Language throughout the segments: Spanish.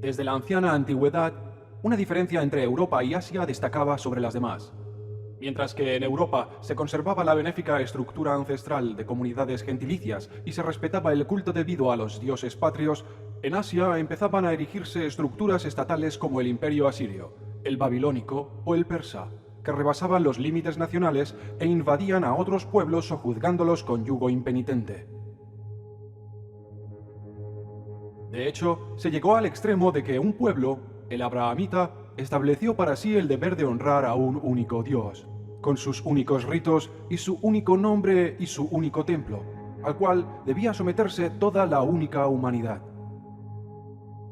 Desde la anciana antigüedad, una diferencia entre Europa y Asia destacaba sobre las demás. Mientras que en Europa se conservaba la benéfica estructura ancestral de comunidades gentilicias y se respetaba el culto debido a los dioses patrios, en Asia empezaban a erigirse estructuras estatales como el Imperio Asirio, el Babilónico o el Persa, que rebasaban los límites nacionales e invadían a otros pueblos sojuzgándolos con yugo impenitente. De hecho, se llegó al extremo de que un pueblo, el abrahamita, estableció para sí el deber de honrar a un único Dios, con sus únicos ritos y su único nombre y su único templo, al cual debía someterse toda la única humanidad.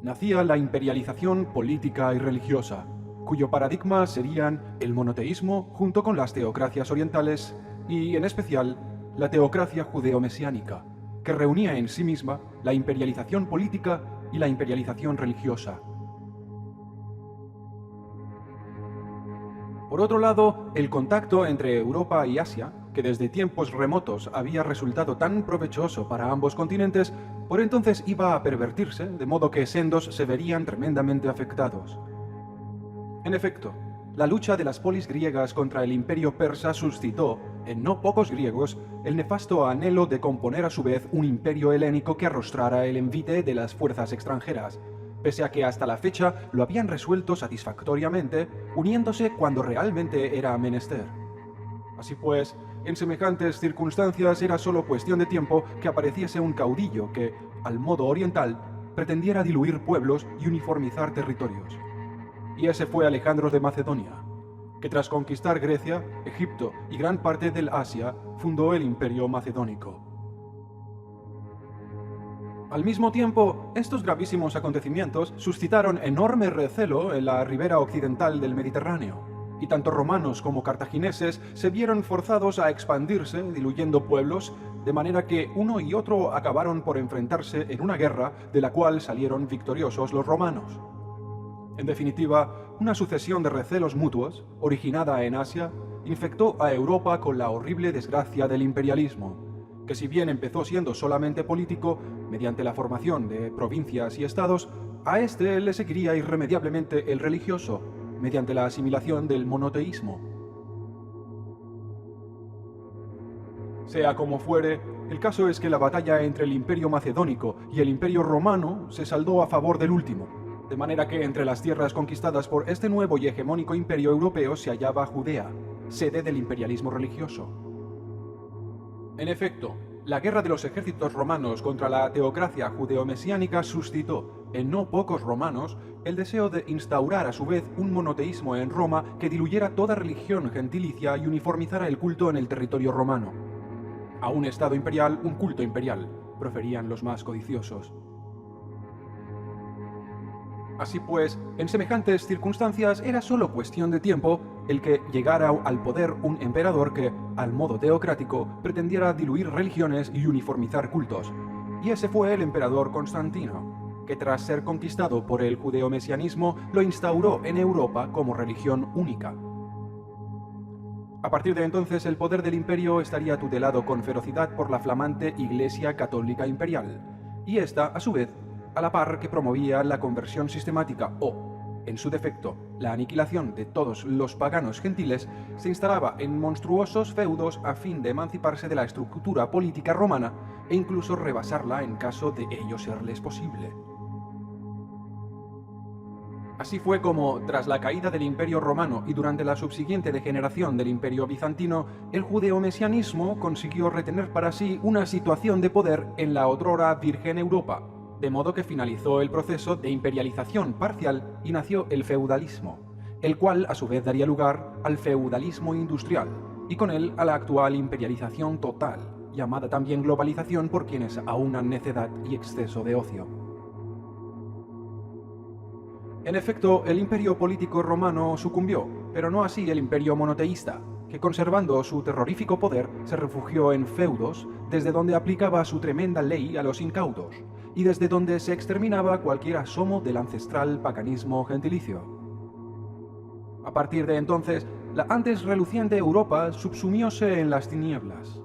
Nacía la imperialización política y religiosa, cuyo paradigma serían el monoteísmo junto con las teocracias orientales y, en especial, la teocracia judeo-mesiánica, que reunía en sí misma la imperialización política y la imperialización religiosa. Por otro lado, el contacto entre Europa y Asia, que desde tiempos remotos había resultado tan provechoso para ambos continentes, por entonces iba a pervertirse, de modo que sendos se verían tremendamente afectados. En efecto, la lucha de las polis griegas contra el imperio persa suscitó, en no pocos griegos, el nefasto anhelo de componer a su vez un imperio helénico que arrostrara el envite de las fuerzas extranjeras, pese a que hasta la fecha lo habían resuelto satisfactoriamente, uniéndose cuando realmente era menester. Así pues, en semejantes circunstancias era solo cuestión de tiempo que apareciese un caudillo que, al modo oriental, pretendiera diluir pueblos y uniformizar territorios. Y ese fue Alejandro de Macedonia, que tras conquistar Grecia, Egipto y gran parte del Asia, fundó el Imperio Macedónico. Al mismo tiempo, estos gravísimos acontecimientos suscitaron enorme recelo en la ribera occidental del Mediterráneo, y tanto romanos como cartagineses se vieron forzados a expandirse, diluyendo pueblos, de manera que uno y otro acabaron por enfrentarse en una guerra de la cual salieron victoriosos los romanos. En definitiva, una sucesión de recelos mutuos, originada en Asia, infectó a Europa con la horrible desgracia del imperialismo, que si bien empezó siendo solamente político, mediante la formación de provincias y estados, a este le seguiría irremediablemente el religioso, mediante la asimilación del monoteísmo. Sea como fuere, el caso es que la batalla entre el Imperio Macedónico y el Imperio Romano se saldó a favor del último, de manera que entre las tierras conquistadas por este nuevo y hegemónico imperio europeo se hallaba Judea, sede del imperialismo religioso. En efecto, la guerra de los ejércitos romanos contra la teocracia judeo-mesiánica suscitó, en no pocos romanos, el deseo de instaurar a su vez un monoteísmo en Roma que diluyera toda religión gentilicia y uniformizara el culto en el territorio romano. A un estado imperial, un culto imperial, proferían los más codiciosos. Así pues, en semejantes circunstancias era solo cuestión de tiempo el que llegara al poder un emperador que, al modo teocrático, pretendiera diluir religiones y uniformizar cultos. Y ese fue el emperador Constantino, que tras ser conquistado por el judeo-mesianismo lo instauró en Europa como religión única. A partir de entonces el poder del imperio estaría tutelado con ferocidad por la flamante Iglesia Católica Imperial, y esta, a su vez, a la par que promovía la conversión sistemática o, en su defecto, la aniquilación de todos los paganos gentiles, se instalaba en monstruosos feudos a fin de emanciparse de la estructura política romana e incluso rebasarla en caso de ello serles posible. Así fue como, tras la caída del Imperio Romano y durante la subsiguiente degeneración del Imperio Bizantino, el judeo-mesianismo consiguió retener para sí una situación de poder en la otrora virgen Europa, de modo que finalizó el proceso de imperialización parcial y nació el feudalismo, el cual a su vez daría lugar al feudalismo industrial, y con él a la actual imperialización total, llamada también globalización por quienes aunan necedad y exceso de ocio. En efecto, el imperio político romano sucumbió, pero no así el imperio monoteísta, que conservando su terrorífico poder se refugió en feudos, desde donde aplicaba su tremenda ley a los incautos, y desde donde se exterminaba cualquier asomo del ancestral paganismo gentilicio. A partir de entonces, la antes reluciente Europa subsumióse en las tinieblas.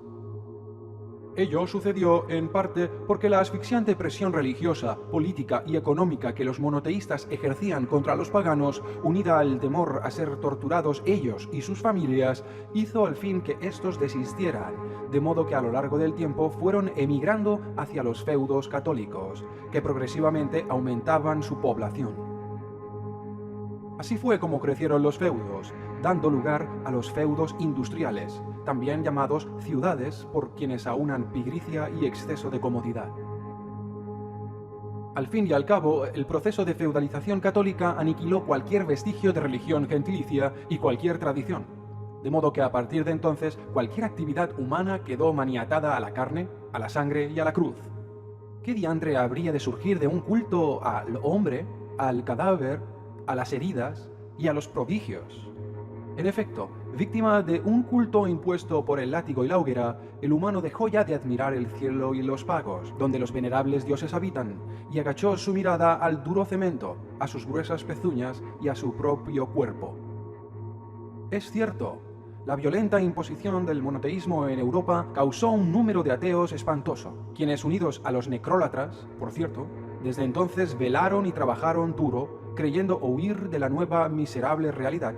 Ello sucedió en parte porque la asfixiante presión religiosa, política y económica que los monoteístas ejercían contra los paganos, unida al temor a ser torturados ellos y sus familias, hizo al fin que estos desistieran, de modo que a lo largo del tiempo fueron emigrando hacia los feudos católicos, que progresivamente aumentaban su población. Así fue como crecieron los feudos, dando lugar a los feudos industriales, también llamados ciudades por quienes aunan pigricia y exceso de comodidad. Al fin y al cabo, el proceso de feudalización católica aniquiló cualquier vestigio de religión gentilicia y cualquier tradición, de modo que a partir de entonces cualquier actividad humana quedó maniatada a la carne, a la sangre y a la cruz. ¿Qué diantre habría de surgir de un culto al hombre, al cadáver, a las heridas y a los prodigios? En efecto, víctima de un culto impuesto por el látigo y la hoguera, el humano dejó ya de admirar el cielo y los pagos, donde los venerables dioses habitan, y agachó su mirada al duro cemento, a sus gruesas pezuñas y a su propio cuerpo. Es cierto, la violenta imposición del monoteísmo en Europa causó un número de ateos espantoso, quienes, unidos a los necrólatras, por cierto, desde entonces velaron y trabajaron duro, creyendo huir de la nueva miserable realidad,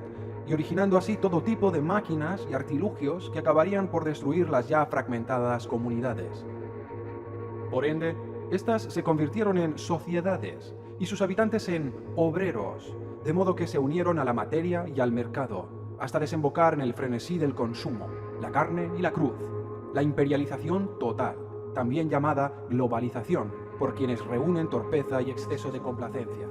y originando así todo tipo de máquinas y artilugios que acabarían por destruir las ya fragmentadas comunidades. Por ende, estas se convirtieron en sociedades y sus habitantes en obreros, de modo que se unieron a la materia y al mercado, hasta desembocar en el frenesí del consumo, la carne y la cruz, la imperialización total, también llamada globalización, por quienes reúnen torpeza y exceso de complacencia.